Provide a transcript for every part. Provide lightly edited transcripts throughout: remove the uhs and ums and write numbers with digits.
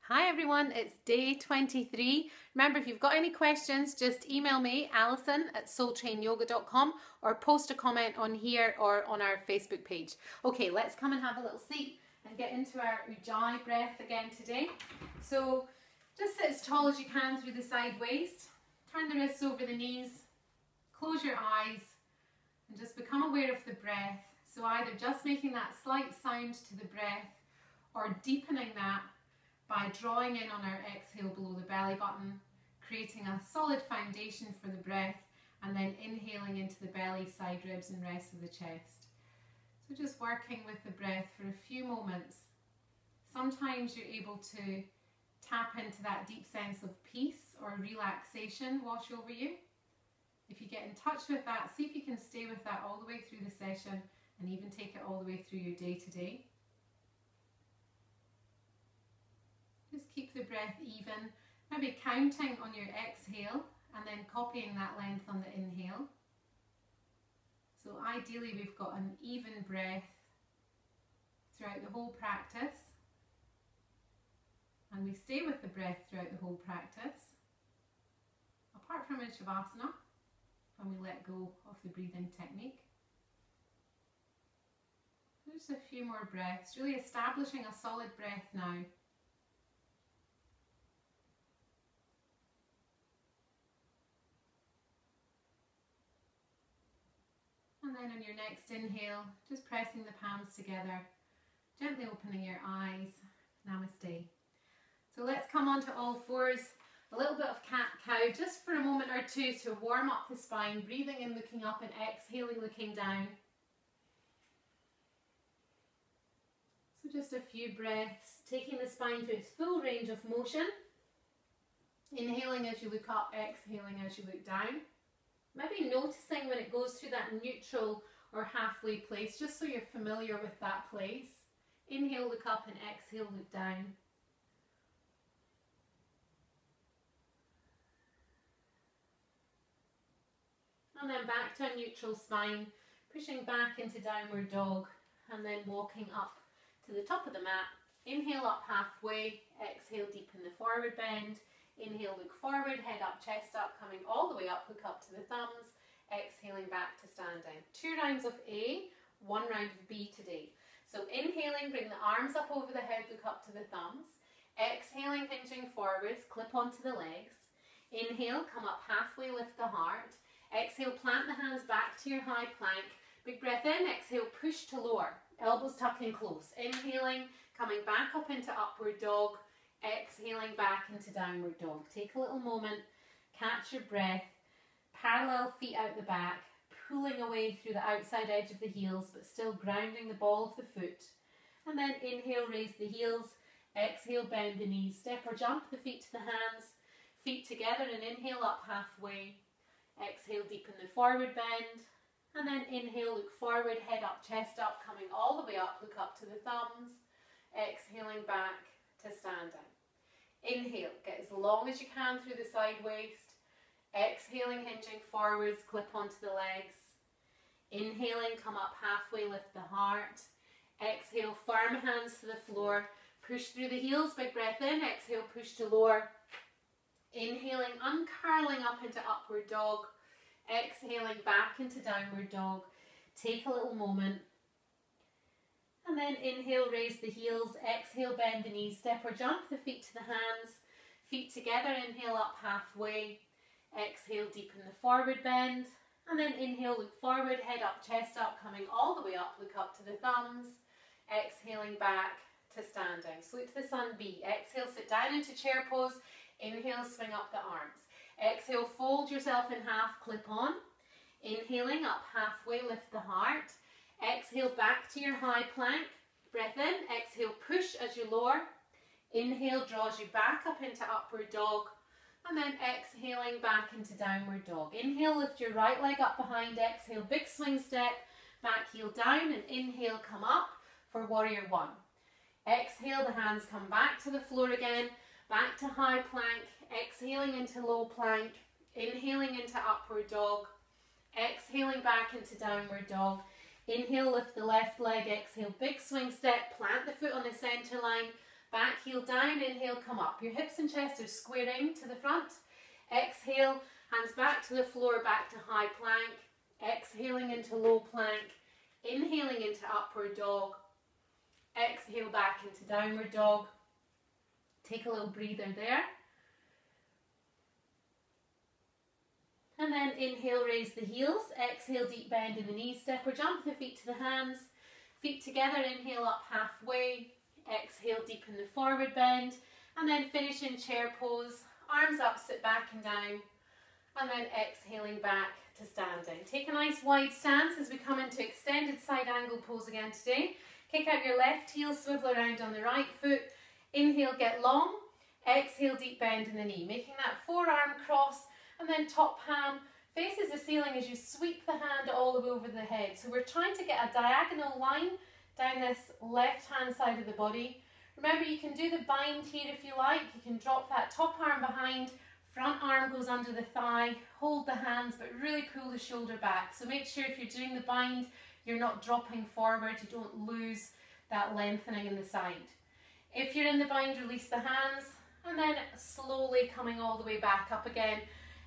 Hi everyone, it's day 23. Remember, if you've got any questions, just email me, Alison@soultrainyoga.com, or post a comment on here or on our Facebook page. Okay, let's come and have a little seat and get into our Ujjayi breath again today. So just sit as tall as you can through the side waist, turn the wrists over the knees, close your eyes, and just become aware of the breath. So either just making that slight sound to the breath or deepening that by drawing in on our exhale below the belly button, creating a solid foundation for the breath, and then inhaling into the belly, side ribs and rest of the chest. So just working with the breath for a few moments. Sometimes you're able to tap into that deep sense of peace or relaxation wash over you. If you get in touch with that, see if you can stay with that all the way through the session and even take it all the way through your day to day. Just keep the breath even, maybe counting on your exhale and then copying that length on the inhale. So ideally we've got an even breath throughout the whole practice, and we stay with the breath throughout the whole practice, apart from in Shavasana, when we let go of the breathing technique. Just a few more breaths, really establishing a solid breath now. And then on your next inhale, just pressing the palms together, gently opening your eyes. Namaste. So let's come onto all fours, a little bit of cat-cow, just for a moment or two to warm up the spine, breathing in, looking up, and exhaling, looking down. So just a few breaths, taking the spine to its full range of motion. Inhaling as you look up, exhaling as you look down. Maybe noticing when it goes through that neutral or halfway place, just so you're familiar with that place. Inhale, look up, and exhale, look down. And then back to a neutral spine, pushing back into downward dog, and then walking up to the top of the mat. Inhale up halfway, exhale, deepen the forward bend. Inhale, look forward, head up, chest up, coming all the way up, look up to the thumbs, exhaling back to standing. 2 rounds of A, 1 round of B today. So inhaling, bring the arms up over the head, look up to the thumbs. Exhaling, hinging forwards, clip onto the legs. Inhale, come up halfway, lift the heart. Exhale, plant the hands back to your high plank. Big breath in, exhale, push to lower. Elbows tuck in close. Inhaling, coming back up into upward dog. Exhaling back into downward dog. Take a little moment, catch your breath, parallel feet out the back, pulling away through the outside edge of the heels, but still grounding the ball of the foot. And then inhale, raise the heels, exhale, bend the knees, step or jump the feet to the hands, feet together, and inhale up halfway. Exhale, deepen the forward bend, and then inhale, look forward, head up, chest up, coming all the way up, look up to the thumbs, exhaling back to standing. Inhale, get as long as you can through the side waist. Exhaling, hinging forwards, clip onto the legs. Inhaling, come up halfway, lift the heart. Exhale, firm hands to the floor. Push through the heels, big breath in. Exhale, push to lower. Inhaling, uncurling up into upward dog. Exhaling back into downward dog. Take a little moment. And then inhale, raise the heels, exhale, bend the knees, step or jump the feet to the hands, feet together, inhale up halfway, exhale, deepen the forward bend, and then inhale, look forward, head up, chest up, coming all the way up, look up to the thumbs, exhaling back to standing. Salute to the sun, B. Exhale, sit down into chair pose, inhale, swing up the arms. Exhale, fold yourself in half, clip on. Inhaling, up halfway, lift the heart. Exhale, back to your high plank. Breath in, exhale, push as you lower. Inhale, draws you back up into upward dog. And then exhaling back into downward dog. Inhale, lift your right leg up behind. Exhale, big swing step, back heel down. And inhale, come up for warrior 1. Exhale, the hands come back to the floor again. Back to high plank. Exhaling into low plank. Inhaling into upward dog. Exhaling back into downward dog. Inhale, lift the left leg, exhale, big swing step, plant the foot on the center line, Back heel down, inhale, come up. Your hips and chest are squaring to the front. Exhale, hands back to the floor, back to high plank. Exhaling into low plank. Inhaling into upward dog. Exhale back into downward dog. Take a little breather there. And then inhale, raise the heels. Exhale, deep bend in the knees. Step or jump the feet to the hands. Feet together, inhale up halfway. Exhale, deepen the forward bend. And then finish in chair pose. Arms up, sit back and down. And then exhaling back to standing. Take a nice wide stance as we come into extended side angle pose again today. Kick out your left heel, swivel around on the right foot. Inhale, get long. Exhale, deep bend in the knee. Making that forearm cross, and then top palm faces the ceiling as you sweep the hand all the way over the head. So we're trying to get a diagonal line down this left hand side of the body. Remember, you can do the bind here if you like. You can drop that top arm behind, front arm goes under the thigh, hold the hands, but really pull the shoulder back. So make sure if you're doing the bind, you're not dropping forward, you don't lose that lengthening in the side. If you're in the bind, release the hands, and then slowly coming all the way back up again.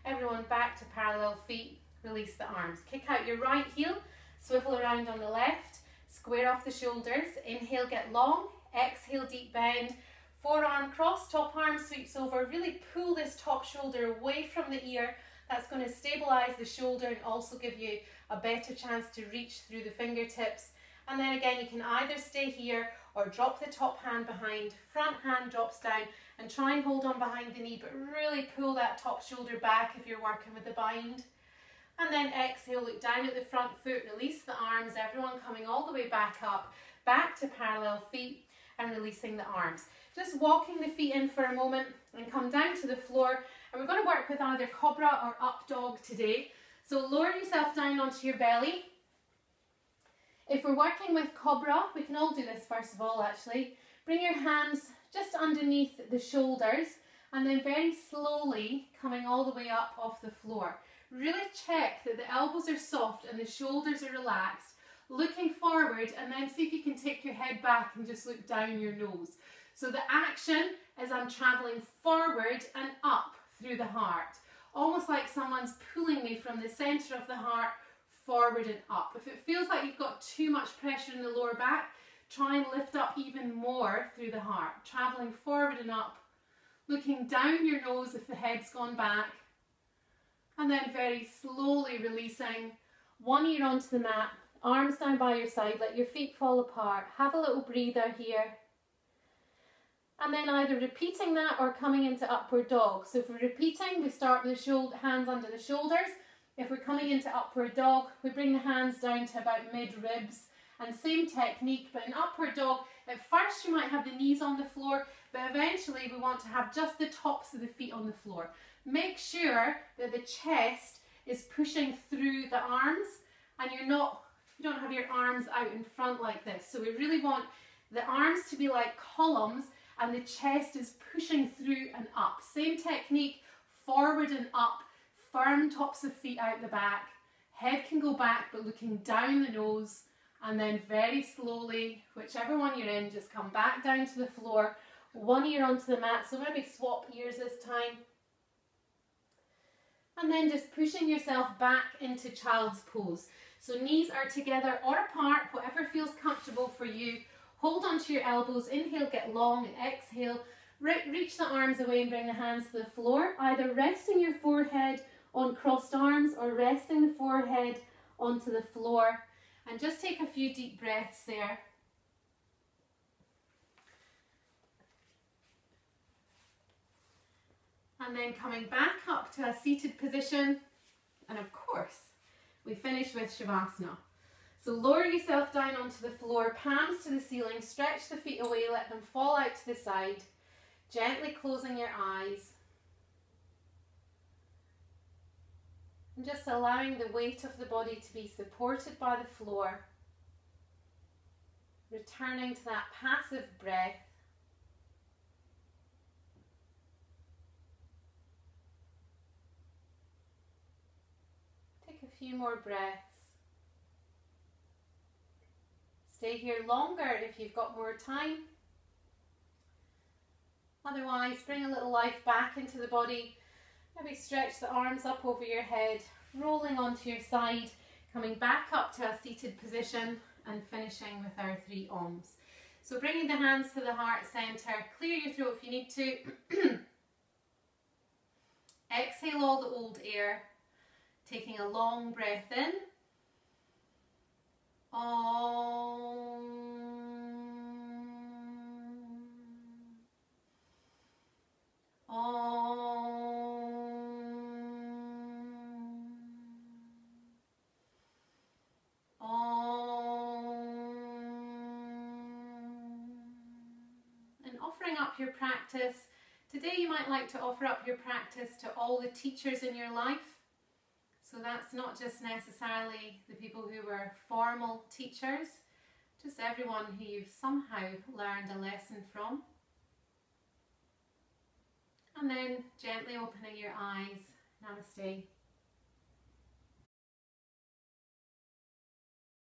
Everyone back to parallel feet, release the arms. Kick out your right heel, swivel around on the left, square off the shoulders. Inhale, get long. Exhale, deep bend. Forearm cross, top arm sweeps over. Really pull this top shoulder away from the ear. That's going to stabilize the shoulder and also give you a better chance to reach through the fingertips. And then again, you can either stay here or drop the top hand behind, front hand drops down, and try and hold on behind the knee, but really pull that top shoulder back if you're working with the bind. And then exhale, look down at the front foot, release the arms, everyone coming all the way back up, back to parallel feet, and releasing the arms. Just walking the feet in for a moment and come down to the floor, and we're going to work with either cobra or up dog today. So lower yourself down onto your belly. If we're working with cobra, we can all do this first of all actually. Bring your hands just underneath the shoulders and then very slowly coming all the way up off the floor. Really check that the elbows are soft and the shoulders are relaxed. Looking forward, and then see if you can take your head back and just look down your nose. So the action is I'm traveling forward and up through the heart. Almost like someone's pulling me from the center of the heart forward and up. If it feels like you've got too much pressure in the lower back, try and lift up even more through the heart. Traveling forward and up, looking down your nose if the head's gone back, and then very slowly releasing. One ear onto the mat, arms down by your side, let your feet fall apart. Have a little breather here. And then either repeating that or coming into upward dog. So if we're repeating, we start with the hands under the shoulders. If we're coming into upward dog, we bring the hands down to about mid-ribs. And same technique, but in upward dog, at first you might have the knees on the floor, but eventually we want to have just the tops of the feet on the floor. Make sure that the chest is pushing through the arms, and you don't have your arms out in front like this. So we really want the arms to be like columns, and the chest is pushing through and up. Same technique, forward and up, firm tops of feet out the back. Head can go back, but looking down the nose. And then very slowly, whichever one you're in, just come back down to the floor. One ear onto the mat, so maybe swap ears this time. And then just pushing yourself back into child's pose. So knees are together or apart, whatever feels comfortable for you. Hold onto your elbows, inhale, get long, and exhale. Reach the arms away and bring the hands to the floor. Either resting your forehead on crossed arms or resting the forehead onto the floor. And just take a few deep breaths there. And then coming back up to a seated position. And of course, we finish with Shavasana. So lower yourself down onto the floor, palms to the ceiling, stretch the feet away, let them fall out to the side, gently closing your eyes. And just allowing the weight of the body to be supported by the floor. Returning to that passive breath. Take a few more breaths. Stay here longer if you've got more time. Otherwise, bring a little life back into the body. Maybe stretch the arms up over your head, rolling onto your side, coming back up to a seated position and finishing with our 3 Oms. So bringing the hands to the heart center, clear your throat if you need to. Exhale all the old air, taking a long breath in. Om. Om. And offering up your practice. Today you might like to offer up your practice to all the teachers in your life. So that's not just necessarily the people who were formal teachers, just everyone who you've somehow learned a lesson from. And then gently opening your eyes. Namaste.